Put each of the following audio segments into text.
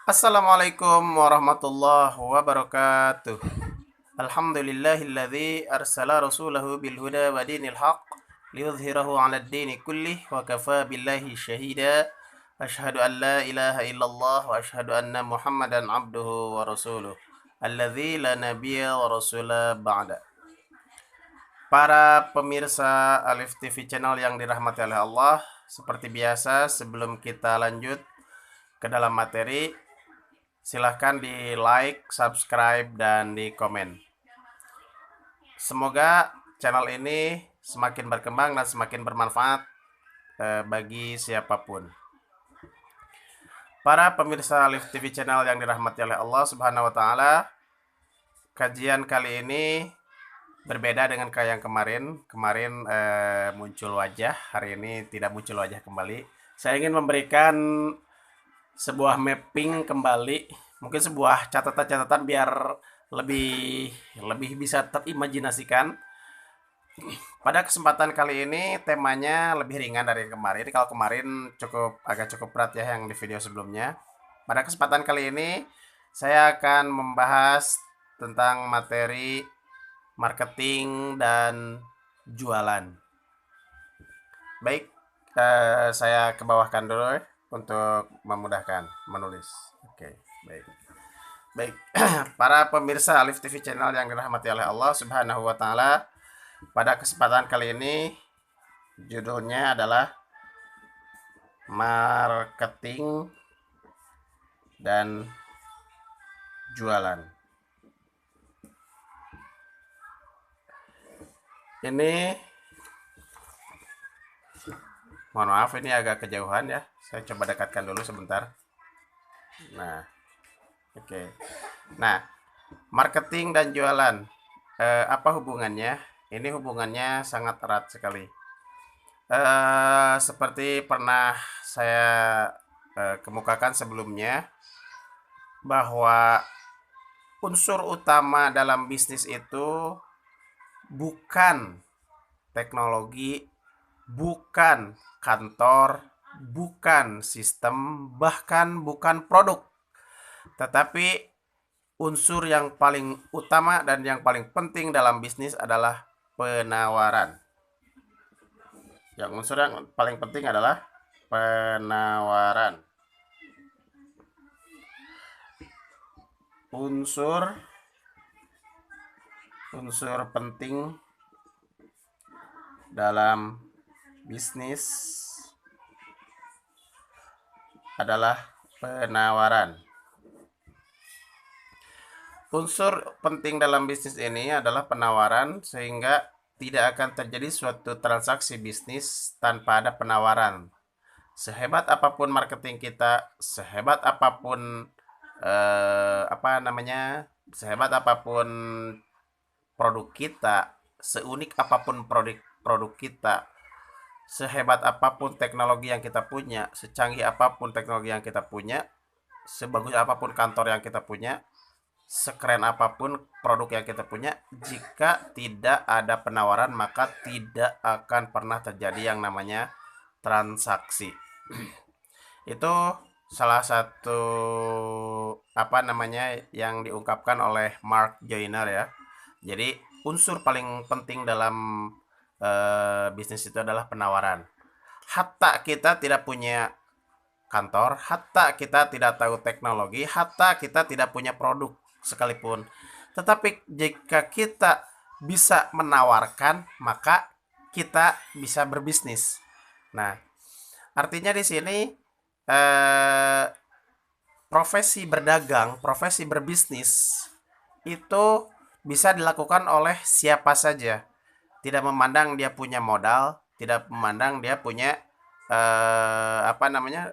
Assalamualaikum warahmatullahi wabarakatuh. Alhamdulillahilladzi arsala rasulahu bil huda wa dinil haq liyudhhirahu 'alad dini kullih wa kafa billahi syahida. Asyhadu an la ilaha illallah wa asyhadu anna Muhammadan abduhu wa rasuluh. Alladzi la nabiyya wa rasula ba'da. Para pemirsa Alif TV channel yang dirahmati oleh Allah, seperti biasa sebelum kita lanjut ke dalam materi, silahkan di like, subscribe, dan di komen. Semoga channel ini semakin berkembang dan semakin bermanfaat bagi siapapun. Para pemirsa Alif TV channel yang dirahmati oleh Allah Subhanahu wa Ta'ala, kajian kali ini berbeda dengan kayak yang kemarin. Kemarin muncul wajah, hari ini tidak muncul wajah kembali. Saya ingin memberikan sebuah mapping kembali, mungkin sebuah catatan-catatan biar lebih bisa terimajinasikan. Pada kesempatan kali ini temanya lebih ringan dari kemarin. Kalau kemarin agak cukup berat ya yang di video sebelumnya. Pada kesempatan kali ini saya akan membahas tentang materi marketing dan jualan. Baik, saya ke bawahkan dulu ya, untuk memudahkan menulis. Oke, baik. Baik, para pemirsa Alif TV channel yang dirahmati oleh Allah Subhanahu wa Ta'ala, pada kesempatan kali ini judulnya adalah marketing dan jualan. Ini mohon maaf, ini agak kejauhan ya. Saya coba dekatkan dulu sebentar. Nah, oke. Nah, marketing dan jualan, apa hubungannya? Ini hubungannya sangat erat sekali. Seperti pernah saya kemukakan sebelumnya, bahwa unsur utama dalam bisnis itu bukan teknologi, bukan kantor, bukan sistem, bahkan bukan produk. Tetapi unsur yang paling utama dan yang paling penting dalam bisnis adalah penawaran. Yang unsur yang paling penting adalah penawaran. Unsur penting dalam bisnis adalah penawaran. Unsur penting dalam bisnis ini adalah penawaran, sehingga tidak akan terjadi suatu transaksi bisnis tanpa ada penawaran. Sehebat apapun marketing kita, sehebat apapun sehebat apapun produk kita, seunik apapun produk kita, sehebat apapun teknologi yang kita punya, secanggih apapun teknologi yang kita punya, sebagus apapun kantor yang kita punya, sekeren apapun produk yang kita punya, jika tidak ada penawaran maka tidak akan pernah terjadi yang namanya transaksi. Itu salah satu yang diungkapkan oleh Mark Joyner ya. Jadi unsur paling penting dalam bisnis itu adalah penawaran. Hatta kita tidak punya kantor, hatta kita tidak tahu teknologi, hatta kita tidak punya produk sekalipun, tetapi jika kita bisa menawarkan, maka kita bisa berbisnis. Nah, artinya di sini profesi berdagang, profesi berbisnis itu bisa dilakukan oleh siapa saja. Tidak memandang dia punya modal, tidak memandang dia punya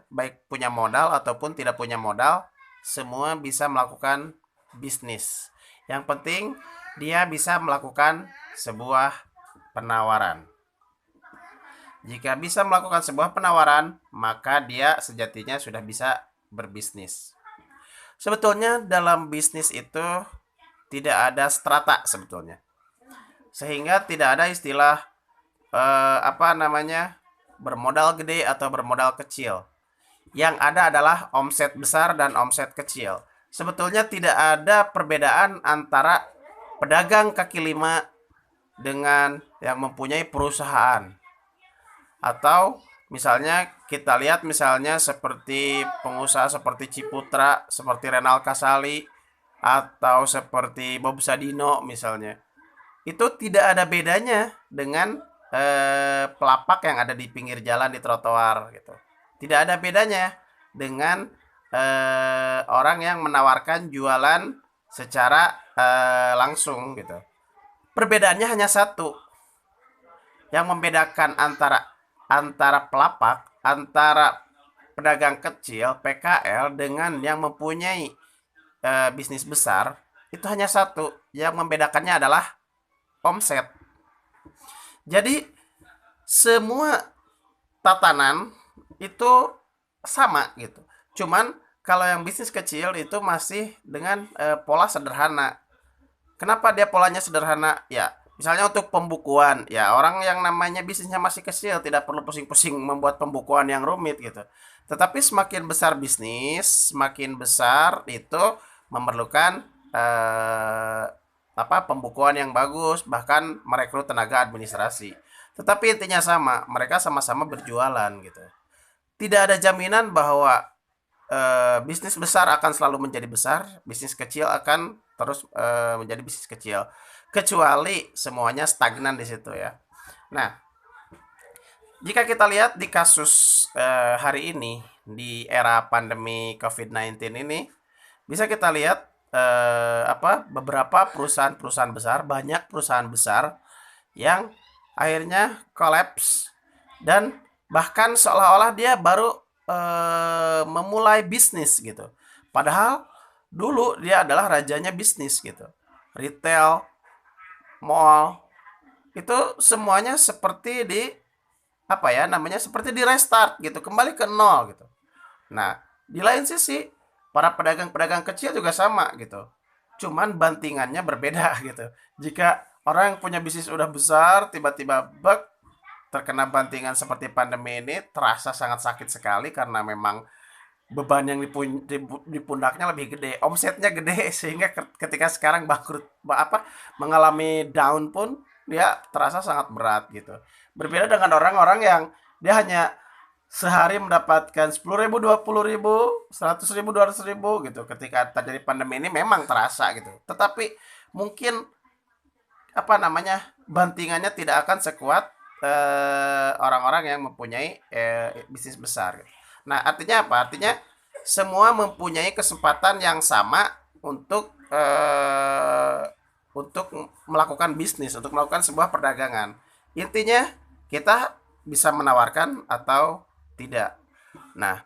baik punya modal ataupun tidak punya modal, semua bisa melakukan bisnis. Yang penting dia bisa melakukan sebuah penawaran. Jika bisa melakukan sebuah penawaran, maka dia sejatinya sudah bisa berbisnis. Sebetulnya dalam bisnis itu tidak ada strata sebetulnya. Sehingga tidak ada istilah bermodal gede atau bermodal kecil. Yang ada adalah omset besar dan omset kecil. Sebetulnya tidak ada perbedaan antara pedagang kaki lima dengan yang mempunyai perusahaan. Atau misalnya kita lihat misalnya seperti pengusaha seperti Ciputra, seperti Renal Kasali, atau seperti Bob Sadino misalnya. Itu tidak ada bedanya dengan pelapak yang ada di pinggir jalan di trotoar gitu. Tidak ada bedanya dengan orang yang menawarkan jualan secara langsung gitu. Perbedaannya hanya satu. Yang membedakan antara pelapak, antara pedagang kecil PKL dengan yang mempunyai bisnis besar, itu hanya satu. Yang membedakannya adalah omset. Jadi semua tatanan itu sama gitu. Cuman kalau yang bisnis kecil itu masih dengan pola sederhana. Kenapa dia polanya sederhana? Ya, misalnya untuk pembukuan, ya orang yang namanya bisnisnya masih kecil tidak perlu pusing-pusing membuat pembukuan yang rumit gitu. Tetapi semakin besar bisnis, semakin besar itu memerlukan pembukuan yang bagus, bahkan merekrut tenaga administrasi. Tetapi intinya sama, mereka sama-sama berjualan gitu. Tidak ada jaminan bahwa bisnis besar akan selalu menjadi besar, bisnis kecil akan terus menjadi bisnis kecil. Kecuali semuanya stagnan di situ ya. Nah, jika kita lihat di kasus hari ini di era pandemi COVID-19 ini, bisa kita lihat beberapa perusahaan-perusahaan besar, banyak perusahaan besar yang akhirnya kolaps dan bahkan seolah-olah dia baru memulai bisnis gitu. Padahal dulu dia adalah rajanya bisnis gitu. Retail, mall, itu semuanya seperti di seperti di restart gitu, kembali ke nol gitu. Nah, di lain sisi para pedagang-pedagang kecil juga sama gitu. Cuman bantingannya berbeda gitu. Jika orang yang punya bisnis udah besar tiba-tiba terkena bantingan seperti pandemi ini, terasa sangat sakit sekali karena memang beban yang di pundaknya lebih gede, omsetnya gede sehingga ketika sekarang bangkrut mengalami down pun dia terasa sangat berat gitu. Berbeda dengan orang-orang yang dia hanya sehari mendapatkan 10.000, 20.000, 100.000, 200.000 gitu. Ketika terjadi pandemi ini memang terasa gitu. Tetapi mungkin bantingannya tidak akan sekuat orang-orang yang mempunyai bisnis besar. Gitu. Nah, artinya apa? Artinya semua mempunyai kesempatan yang sama untuk melakukan bisnis, untuk melakukan sebuah perdagangan. Intinya kita bisa menawarkan atau tidak. Nah,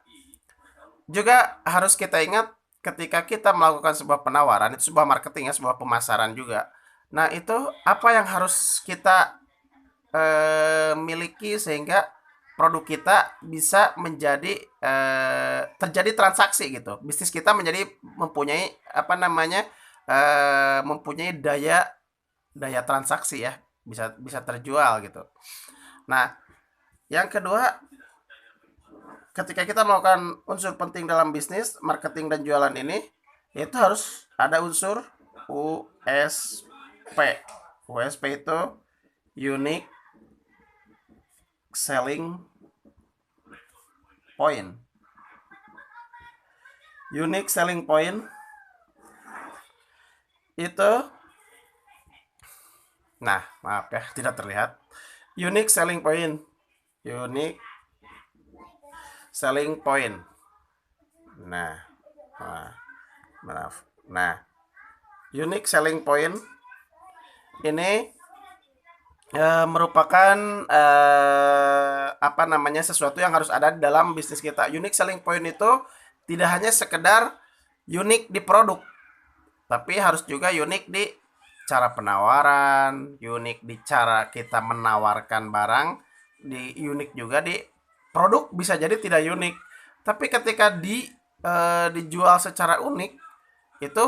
juga harus kita ingat ketika kita melakukan sebuah penawaran, itu sebuah marketing ya, sebuah pemasaran juga. Nah, itu apa yang harus kita miliki sehingga produk kita bisa menjadi terjadi transaksi gitu. Bisnis kita menjadi mempunyai mempunyai daya transaksi ya, bisa bisa terjual gitu. Nah, yang kedua, ketika kita melakukan unsur penting dalam bisnis, marketing dan jualan ini, itu harus ada unsur USP. USP itu unique selling point. Unique selling point itu, nah maaf ya tidak terlihat. Unique selling point. Unique selling point. Nah, maaf. Nah, unique selling point ini merupakan sesuatu yang harus ada di dalam bisnis kita. Unique selling point itu tidak hanya sekedar unik di produk, tapi harus juga unik di cara penawaran, unik di cara kita menawarkan barang, unik juga di produk. Bisa jadi tidak unik, tapi ketika dijual secara unik itu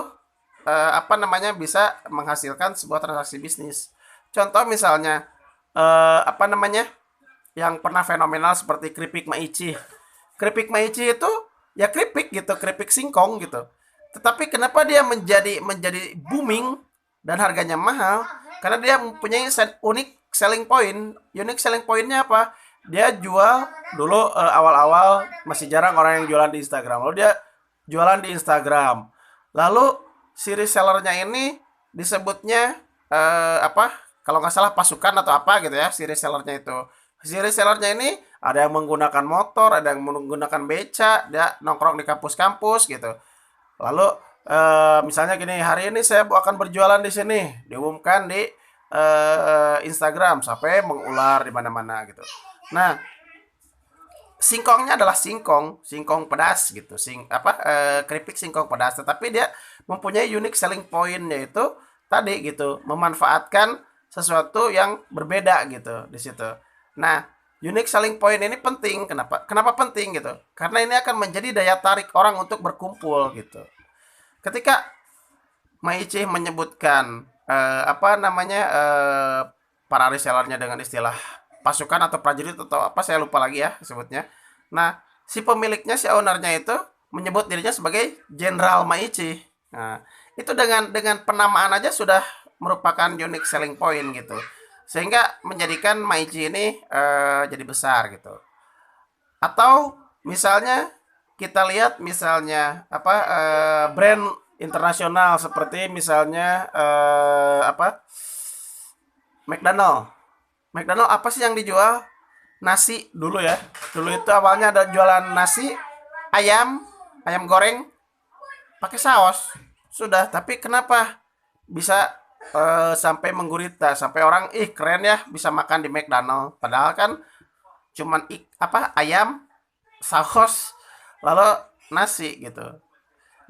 bisa menghasilkan sebuah transaksi bisnis. Contoh misalnya yang pernah fenomenal seperti keripik Maici. keripik Maici itu ya keripik gitu, keripik singkong gitu. Tetapi kenapa dia menjadi booming dan harganya mahal? Karena dia mempunyai unik selling point. Unique selling pointnya apa? Dia jual dulu awal-awal masih jarang orang yang jualan di Instagram. Lalu dia jualan di Instagram. Lalu si resellernya ini disebutnya apa? Kalau nggak salah pasukan atau apa gitu ya, si resellernya itu. Si resellernya ini ada yang menggunakan motor, ada yang menggunakan beca, dia nongkrong di kampus-kampus gitu. Lalu misalnya gini, hari ini saya akan berjualan di sini, diumumkan di Instagram sampai mengular di mana-mana gitu. Nah, singkongnya adalah singkong pedas gitu. Keripik singkong pedas, tetapi dia mempunyai unique selling point yaitu tadi gitu, memanfaatkan sesuatu yang berbeda gitu di situ. Nah, unique selling point ini penting. Kenapa? Kenapa penting gitu? Karena ini akan menjadi daya tarik orang untuk berkumpul gitu. Ketika Maici menyebutkan apa namanya para resellernya dengan istilah pasukan atau prajurit atau apa saya lupa lagi ya sebutnya. Nah, si pemiliknya, si ownernya itu menyebut dirinya sebagai Jenderal Maici. Nah, itu dengan penamaan aja sudah merupakan unique selling point gitu. Sehingga menjadikan Maici ini jadi besar gitu. Atau misalnya kita lihat misalnya apa brand internasional seperti misalnya apa McDonald. McDonald apa sih yang dijual? Nasi dulu ya. Dulu itu awalnya ada jualan nasi, ayam, ayam goreng pakai saus. Sudah, tapi kenapa bisa sampai menggurita, sampai orang keren ya bisa makan di McDonald. Padahal kan cuman apa ayam, saus, lalu nasi gitu.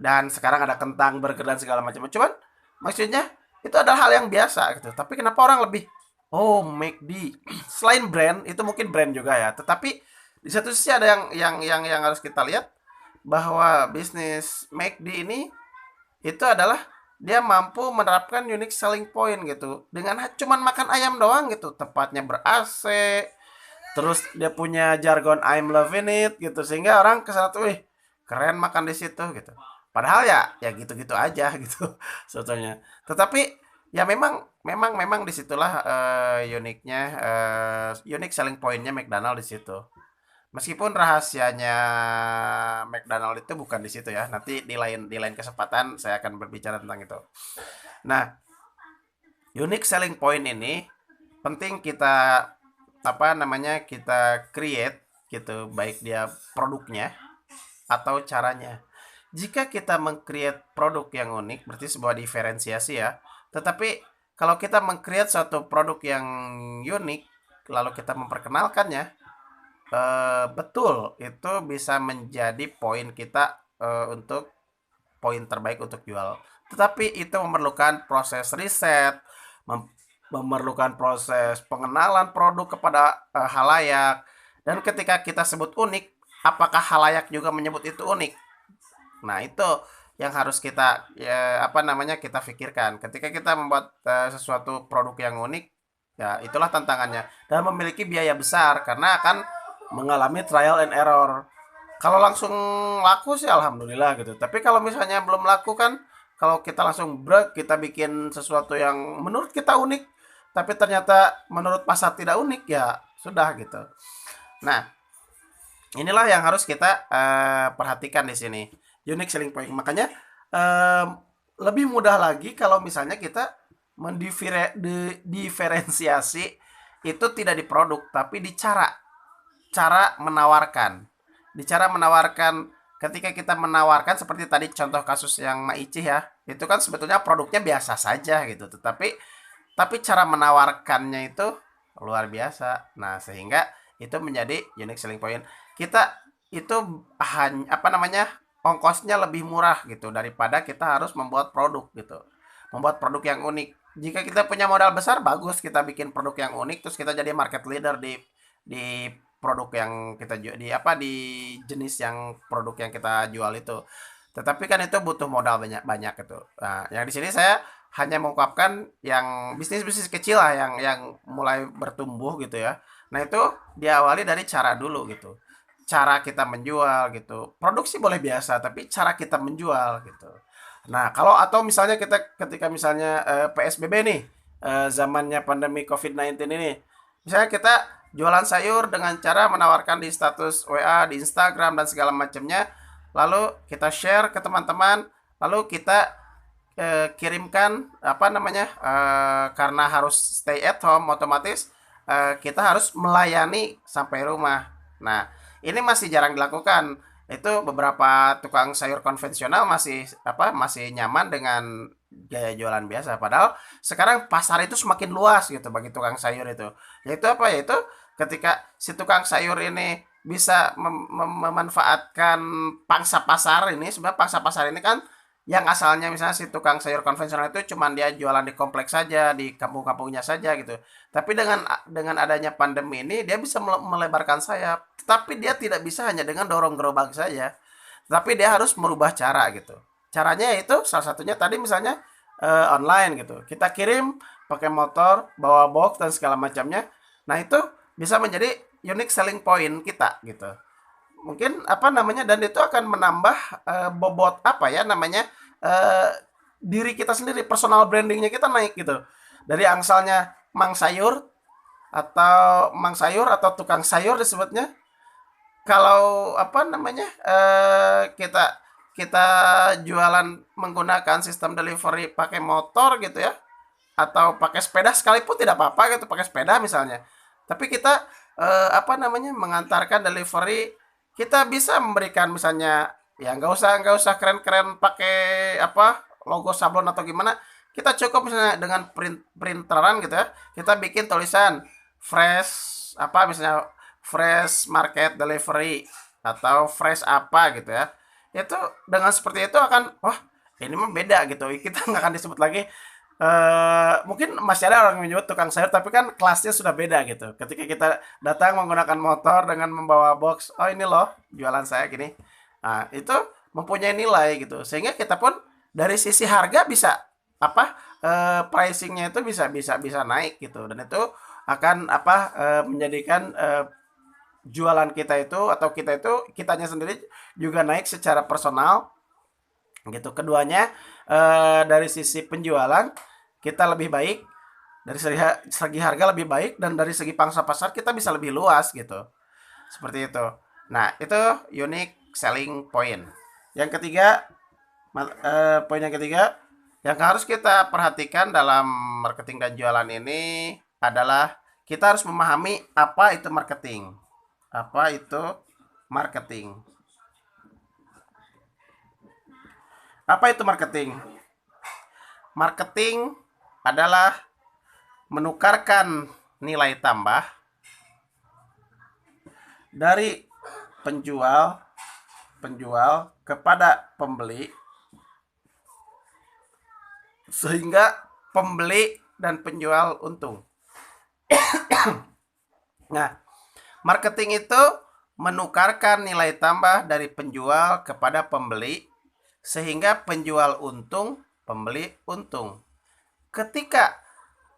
Dan sekarang ada kentang, burger dan segala macam. Cuman maksudnya itu adalah hal yang biasa gitu. Tapi kenapa orang lebih oh McD selain brand itu mungkin brand juga ya. Tetapi di satu sisi ada yang harus kita lihat bahwa bisnis McD ini itu adalah dia mampu menerapkan unique selling point gitu dengan cuman makan ayam doang gitu, tempatnya ber AC, terus dia punya jargon I'm loving it gitu sehingga orang kesana tuh keren makan di situ gitu. Padahal ya gitu-gitu aja gitu sebetulnya. Tetapi ya memang disitulah uniknya unique selling pointnya McDonald di situ. Meskipun rahasianya McDonald itu bukan di situ ya. Nanti di lain kesempatan saya akan berbicara tentang itu. Nah, unique selling point ini penting kita apa namanya kita create gitu, baik dia produknya atau caranya. Jika kita meng-create produk yang unik berarti sebuah diferensiasi ya. Tetapi kalau kita meng-create suatu produk yang unik lalu kita memperkenalkannya, betul itu bisa menjadi poin kita untuk poin terbaik untuk jual. Tetapi itu memerlukan proses riset, memerlukan proses pengenalan produk kepada halayak. Dan ketika kita sebut unik, apakah halayak juga menyebut itu unik? Nah, itu yang harus kita ya, apa namanya kita pikirkan. Ketika kita membuat sesuatu produk yang unik, ya itulah tantangannya dan memiliki biaya besar karena akan mengalami trial and error. Kalau langsung laku sih alhamdulillah gitu. Tapi kalau misalnya belum laku kan, kalau kita langsung break, kita bikin sesuatu yang menurut kita unik, tapi ternyata menurut pasar tidak unik, ya sudah gitu. Nah, inilah yang harus kita perhatikan di sini. Unique selling point. Makanya lebih mudah lagi kalau misalnya kita mendiferensiasi itu tidak di produk, tapi di cara menawarkan. Di cara menawarkan ketika kita menawarkan seperti tadi contoh kasus yang Maici ya, itu kan sebetulnya produknya biasa saja gitu, tapi cara menawarkannya itu luar biasa. Nah, sehingga itu menjadi unique selling point. Kita itu hanya apa namanya? Ongkosnya lebih murah gitu daripada kita harus membuat produk gitu. Membuat produk yang unik. Jika kita punya modal besar bagus kita bikin produk yang unik terus kita jadi market leader di produk yang kita jual di jenis yang produk yang kita jual itu. Tetapi kan itu butuh modal banyak gitu. Nah, yang di sini saya hanya mengungkapkan yang bisnis-bisnis kecil lah yang mulai bertumbuh gitu ya. Nah, itu diawali dari cara dulu gitu. cara kita menjual gitu. Produksi boleh biasa, tapi cara kita menjual gitu. Nah, kalau atau misalnya kita ketika misalnya PSBB nih, zamannya pandemi COVID-19 ini, misalnya kita jualan sayur dengan cara menawarkan di status WA, di Instagram dan segala macamnya, lalu kita share ke teman-teman, lalu kita kirimkan apa namanya karena harus stay at home otomatis kita harus melayani sampai rumah. Nah, ini masih jarang dilakukan. Itu beberapa tukang sayur konvensional masih nyaman dengan gaya jualan biasa. Padahal sekarang pasar itu semakin luas gitu bagi tukang sayur itu. Yaitu apa? Yaitu ketika si tukang sayur ini bisa memanfaatkan pangsa pasar ini. Sebenarnya pangsa pasar ini kan yang asalnya misalnya si tukang sayur konvensional itu cuman dia jualan di kompleks saja, di kampung-kampungnya saja gitu. Tapi dengan adanya pandemi ini dia bisa melebarkan sayap. Tapi dia tidak bisa hanya dengan dorong gerobak saja. Tapi dia harus merubah cara gitu. Caranya itu salah satunya tadi misalnya online gitu. Kita kirim pakai motor, bawa box dan segala macamnya. Nah, itu bisa menjadi unique selling point kita gitu. Mungkin apa namanya dan itu akan menambah bobot apa ya namanya eh, diri kita sendiri, personal brandingnya kita naik gitu. Dari angsalnya mang sayur atau tukang sayur disebutnya, kalau apa namanya kita kita jualan menggunakan sistem delivery pakai motor gitu ya, atau pakai sepeda sekalipun tidak apa-apa gitu, pakai sepeda misalnya. Tapi kita apa namanya mengantarkan delivery, kita bisa memberikan misalnya ya nggak usah keren-keren pakai apa logo sablon atau gimana. Kita cukup misalnya dengan printeran gitu ya. Kita bikin tulisan fresh apa misalnya fresh market delivery atau fresh apa gitu ya. Itu dengan seperti itu akan wah ini mah beda gitu. Kita nggak akan disebut lagi mungkin masih ada orang yang menyebut tukang sayur tapi kan kelasnya sudah beda gitu. Ketika kita datang menggunakan motor dengan membawa box, oh ini loh jualan saya gini. Nah, itu mempunyai nilai gitu. Sehingga kita pun dari sisi harga bisa apa pricingnya itu bisa naik gitu dan itu akan apa menjadikan jualan kita itu atau kitanya sendiri juga naik secara personal gitu. Keduanya dari sisi penjualan kita lebih baik, dari segi harga lebih baik dan dari segi pangsa pasar kita bisa lebih luas gitu. Seperti itu. Nah, itu unique selling point. Yang ketiga, poin yang ketiga yang harus kita perhatikan dalam marketing dan jualan ini adalah kita harus memahami apa itu marketing. Apa itu marketing? Apa itu marketing? Marketing adalah menukarkan nilai tambah dari penjual kepada pembeli sehingga pembeli dan penjual untung. Nah, marketing itu menukarkan nilai tambah dari penjual kepada pembeli sehingga penjual untung, pembeli untung. Ketika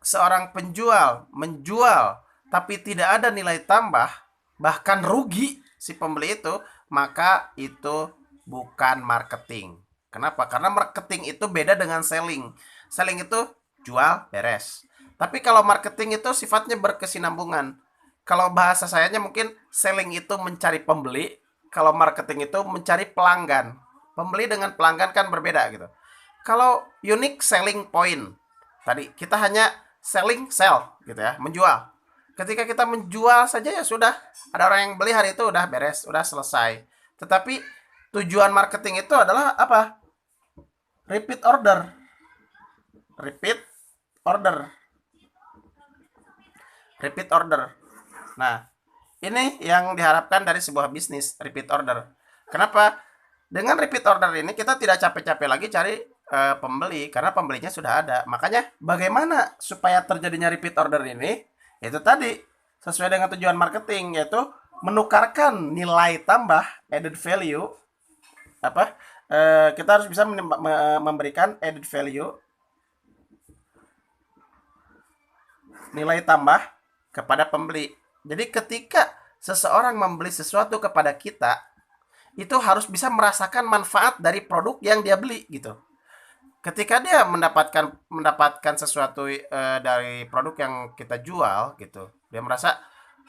seorang penjual menjual tapi tidak ada nilai tambah, bahkan rugi si pembeli itu, maka itu bukan marketing. Kenapa? Karena marketing itu beda dengan selling. Selling itu jual beres. Tapi kalau marketing itu sifatnya berkesinambungan. Kalau bahasa sayanya mungkin selling itu mencari pembeli, kalau marketing itu mencari pelanggan. Pembeli dengan pelanggan kan berbeda gitu. Kalau unique selling point, tadi kita hanya sell gitu ya, menjual. Ketika kita menjual saja ya sudah, ada orang yang beli hari itu udah beres, udah selesai. Tetapi tujuan marketing itu adalah apa? Repeat order. Repeat order. Repeat order. Nah, ini yang diharapkan dari sebuah bisnis, repeat order. Kenapa? Dengan repeat order ini kita tidak capek-capek lagi cari pembeli karena pembelinya sudah ada. Makanya bagaimana supaya terjadinya repeat order ini? Itu tadi sesuai dengan tujuan marketing yaitu menukarkan nilai tambah added value apa? Kita harus bisa memberikan added value nilai tambah kepada pembeli. Jadi ketika seseorang membeli sesuatu kepada kita, itu harus bisa merasakan manfaat dari produk yang dia beli gitu. Ketika dia mendapatkan sesuatu dari produk yang kita jual gitu, dia merasa,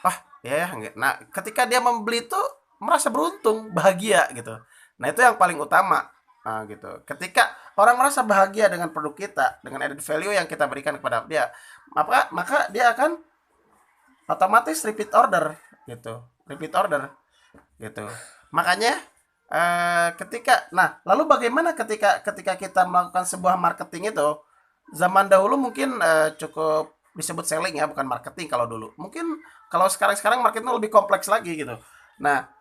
wah ya, nah ketika dia membeli itu merasa beruntung, bahagia gitu. Nah itu yang paling utama. Nah, gitu. Ketika orang merasa bahagia dengan produk kita, dengan added value yang kita berikan kepada dia, maka dia akan otomatis repeat order gitu, repeat order gitu. Makanya lalu bagaimana ketika ketika kita melakukan sebuah marketing itu? Zaman dahulu mungkin cukup disebut selling ya, bukan marketing kalau dulu. Mungkin kalau sekarang marketing lebih kompleks lagi gitu. Nah,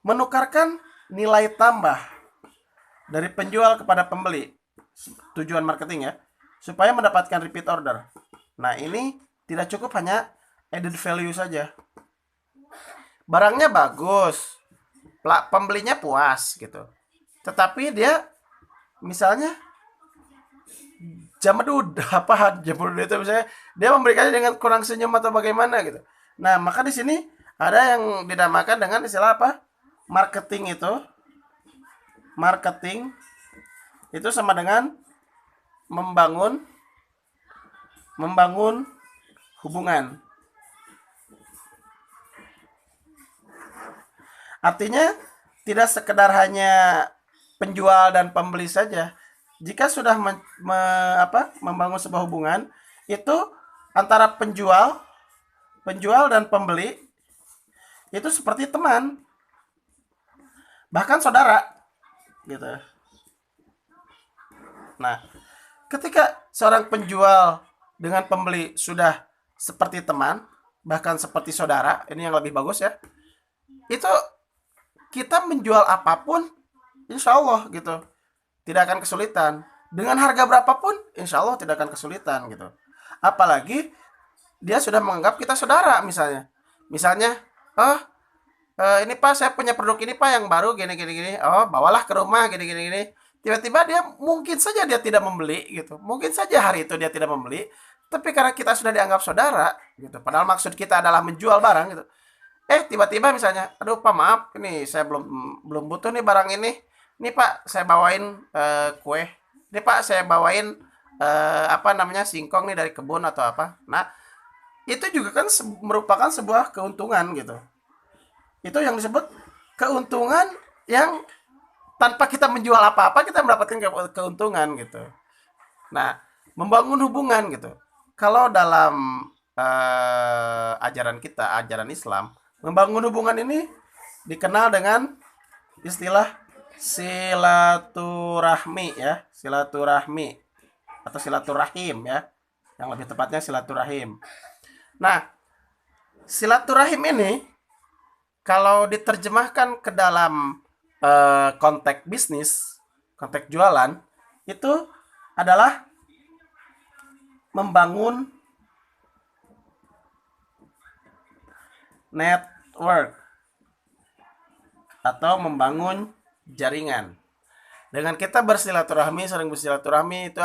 menukarkan nilai tambah dari penjual kepada pembeli, tujuan marketing ya, supaya mendapatkan repeat order. Nah, ini tidak cukup hanya added value saja. Barangnya bagus, pembelinya puas gitu. Tetapi dia misalnya jamedud apa jamedud itu misalnya dia memberikannya dengan kurang senyum atau bagaimana gitu. Nah, maka di sini ada yang dinamakan dengan istilah apa? Marketing itu sama dengan membangun hubungan. Artinya tidak sekedar hanya penjual dan pembeli saja. Jika sudah membangun sebuah hubungan, itu antara penjual dan pembeli itu seperti teman, bahkan saudara, gitu. Nah, ketika seorang penjual dengan pembeli sudah seperti teman, bahkan seperti saudara, ini yang lebih bagus ya. Itu kita menjual apapun, insya Allah gitu, tidak akan kesulitan. Dengan harga berapapun, insya Allah tidak akan kesulitan gitu. Apalagi dia sudah menganggap kita saudara misalnya. Misalnya, ini Pak, saya punya produk ini Pak yang baru gini. Oh, bawalah ke rumah gini. Tiba-tiba dia mungkin saja dia tidak membeli gitu. Mungkin saja hari itu dia tidak membeli, tapi karena kita sudah dianggap saudara gitu. Padahal maksud kita adalah menjual barang gitu. Tiba-tiba misalnya, aduh Pak maaf, ini saya belum butuh nih barang ini. Nih Pak, saya bawain kue. Nih Pak, saya bawain singkong nih dari kebun atau apa. Nah, itu juga kan merupakan sebuah keuntungan gitu. Itu yang disebut keuntungan yang tanpa kita menjual apa-apa kita mendapatkan keuntungan gitu. Nah, membangun hubungan gitu. Kalau dalam ajaran kita, ajaran Islam, membangun hubungan ini dikenal dengan istilah silaturahmi ya, silaturahmi atau silaturahim ya. Yang lebih tepatnya silaturahim. Nah, silaturahim ini kalau diterjemahkan ke dalam konteks bisnis, konteks jualan, itu adalah membangun network atau membangun jaringan. Dengan kita sering bersilaturahmi itu